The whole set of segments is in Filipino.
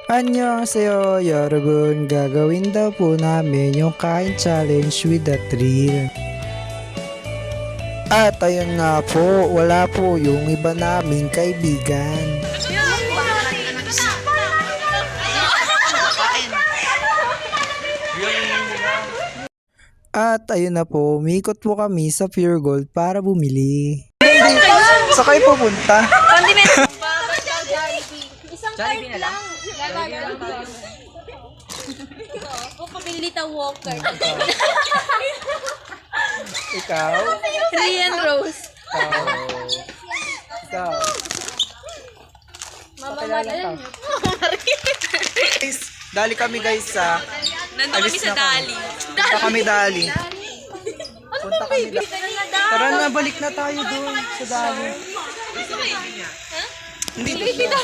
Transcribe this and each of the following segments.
Annyeonghaseyo, 여러분. Gagawin daw po namin yung kain challenge with the thrill. At ayun nga po, wala po yung iba naming kaibigan. At ayun na po, umikot po kami sa Pure Gold para bumili. Saan kayo pupunta? Condiment. Isang card lang. Ako pabili ta walker. Ikaw? Rian Rose. Ikaw? Mama Pakilala ka. Malan. Guys, dali kami guys sa... Nandun kami sa Dali. Punta kami Dali. Punta kami Dali. Tara na, balik na tayo doon sa Dali. Hindi Baby daw.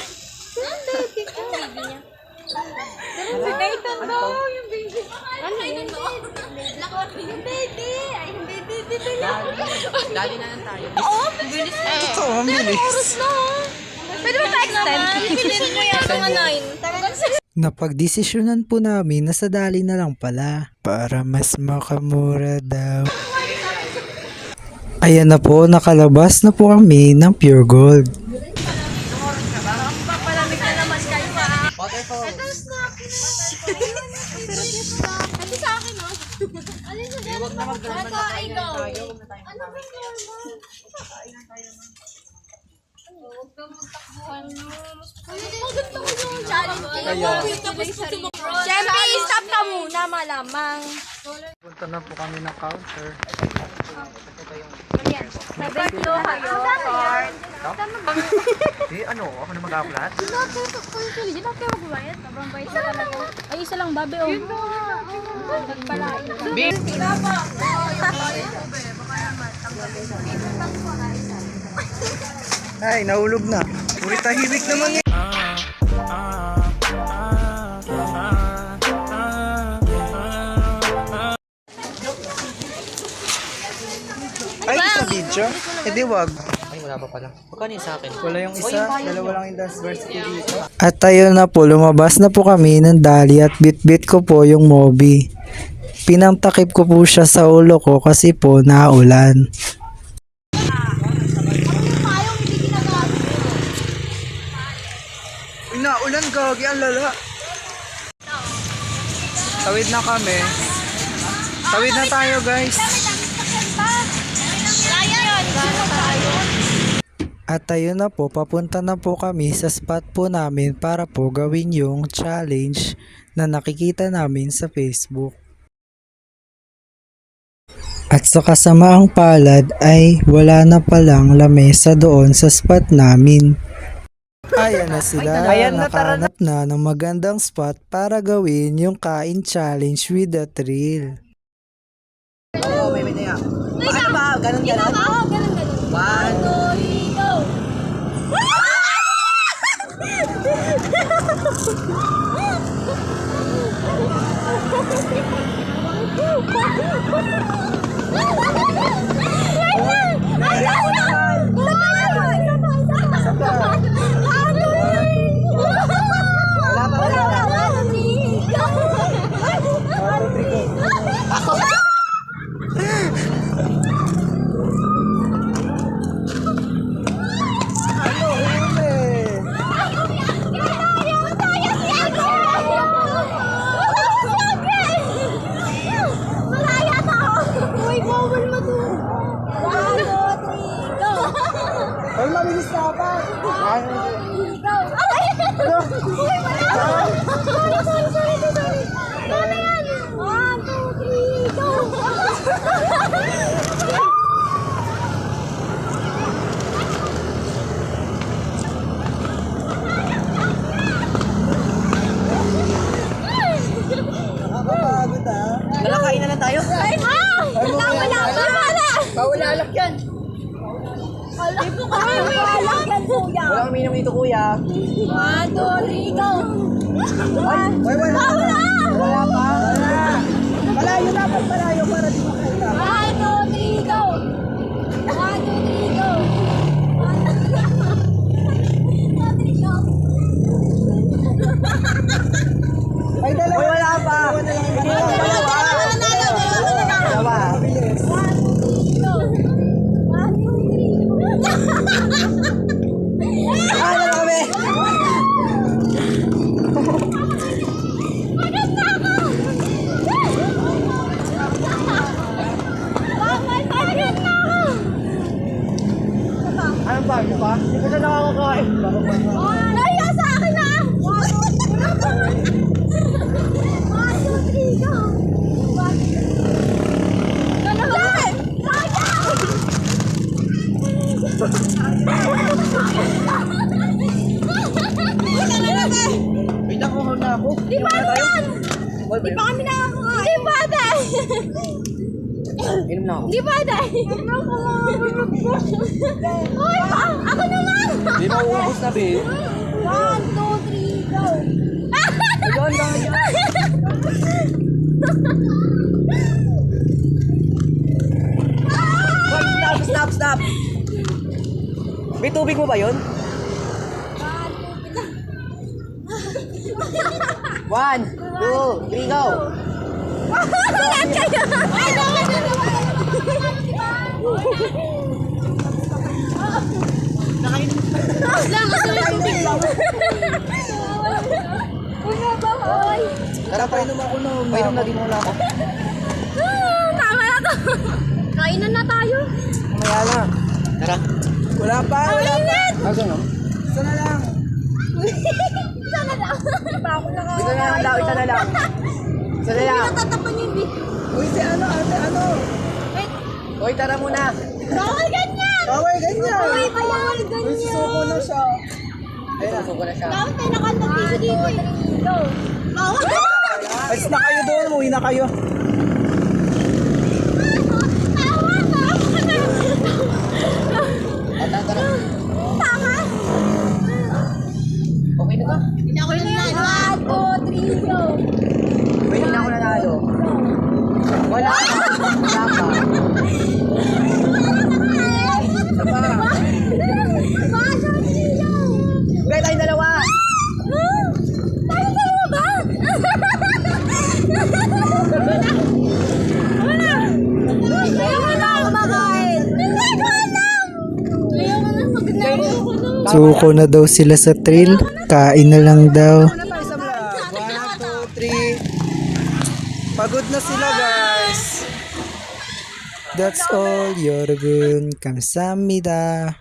Si Nathan daw, yung baby. Ano yun? Yung baby. Ay, yung baby lang. Dali na lang tayo. Oo, bilis na. Ito, ang bilis. Pwede mo pa-extend? Bilisin mo yung mga 9. Napagdesisyonan po namin na sa Dali na lang pala para mas makamura daw. Ayan na po, nakalabas na po kami ng Pure Gold. Papalamig na naman kayo pa. Waterfall. Ito snack. Ito sa akin, no? Alin sa dyan? Ito, ikaw. Ano ba normal? Huwag kang magtakbuhan mo. Maganda ko yung challenge. Siyempre, stop ka muna, malamang. Punta na po kami ng counter. Sabi ko kayo. Ano? Ako na mag-upload? Hindi na kayo magbayad. Sobrang bayad na talaga. Ay, isa lang, babe. Oh. Nagpalain ka. Big! Ay, nahulog na. Uri tahimik naman eh. Ay, sa video? Eh di wag. Ay, wala pa pala. Magkano yun sa akin? Wala yung isa, dalawa lang yung dance verse dito. At ayun na po, lumabas na po kami ng Dali at bit-bit ko po yung Mobi. Pinamtakip ko po siya sa ulo ko kasi po naulan. Naulan gagi, ang lala. Tawid na kami. Tawid na tayo guys. At ayun na po, papunta na po kami sa spot po namin para po gawin yung challenge na nakikita namin sa Facebook. At sa kasamaang palad ay wala na palang lamesa doon sa spot namin. Ayan na sila, nakahanap na ng magandang spot para gawin yung kain challenge with the thrill. Oo, may na yan. Paano ba? Ganon? Oo, ganun. 1, 2, 3, go! Ay, mabilis na pa! Nakakapagod ah. Malakain na lang tayo. Paulalak yan. Tipo ka kayo, paulalak yan, kuya. Wala kami minum dito, kuya. 1, 2, 3, go! Wala pa? Malayo dapat, malayo para di makita. 1, 2, 3, go! 1, 2, 3, go! 1, 2, 3, go! Ay, dalawa. Uy, wala pa. Dalawa. Ah, dalawa kami. Anong bago pa? Hindi ko na nakakakain. Naya sa akin na! 1, 2, 3, go! Dalawa! Wait lang, kumaw na ako. Di ba yan? Di Di pa kami nakakain. Di ba, day? Inom na ako. Di ba, day? Uy, ako naman! Di ba uubos na, be? 1, 2, 3, go! Doon, doon, doon. Wait, stop, stop, stop. May tubig mo ba yun? 1, 2, 3, go! Tara, painom ako na. Painom na din muna ako. Tama na to. Kainan na tayo. Mamaya na. Tara. Wala pa, wala pa. Ah, gano'n? Isa na lang. Sana lang. Bako na ka. Isa na lang daw, isa na lang. Isa na lang. Natatapan yung bit. Uy, si ano, ate, ano? Wait. Uy, tara muna. Bawal ganyan. Bawal ganyan. Uy, bawal ganyan. Susuko na siya. Ayun, susuko na siya. Dapat tayo nakanta dito eh. Go. Bawal. Alis na kayo doon, umuwi na kayo. Tawa, tawa ka na. Tara. Tama. Okay na ba? Hindi ako nanalo. 1, 2, 3, go. Uy, hindi na ako nanalo. Wala pa. Wala pa. Isa pa. Uy, tayo dalawa. Tayo dalawa ba? Wala. Ayaw ko lang kumakain. Hindi ko alam. Ayaw ko lang. Magnalo ko lang. Suko na daw sila sa trail. Kain na lang daw. Ano tayo sa vlog? 1, 2, 3. Pagod na sila, guys. That's all. 여러분 감사합니다.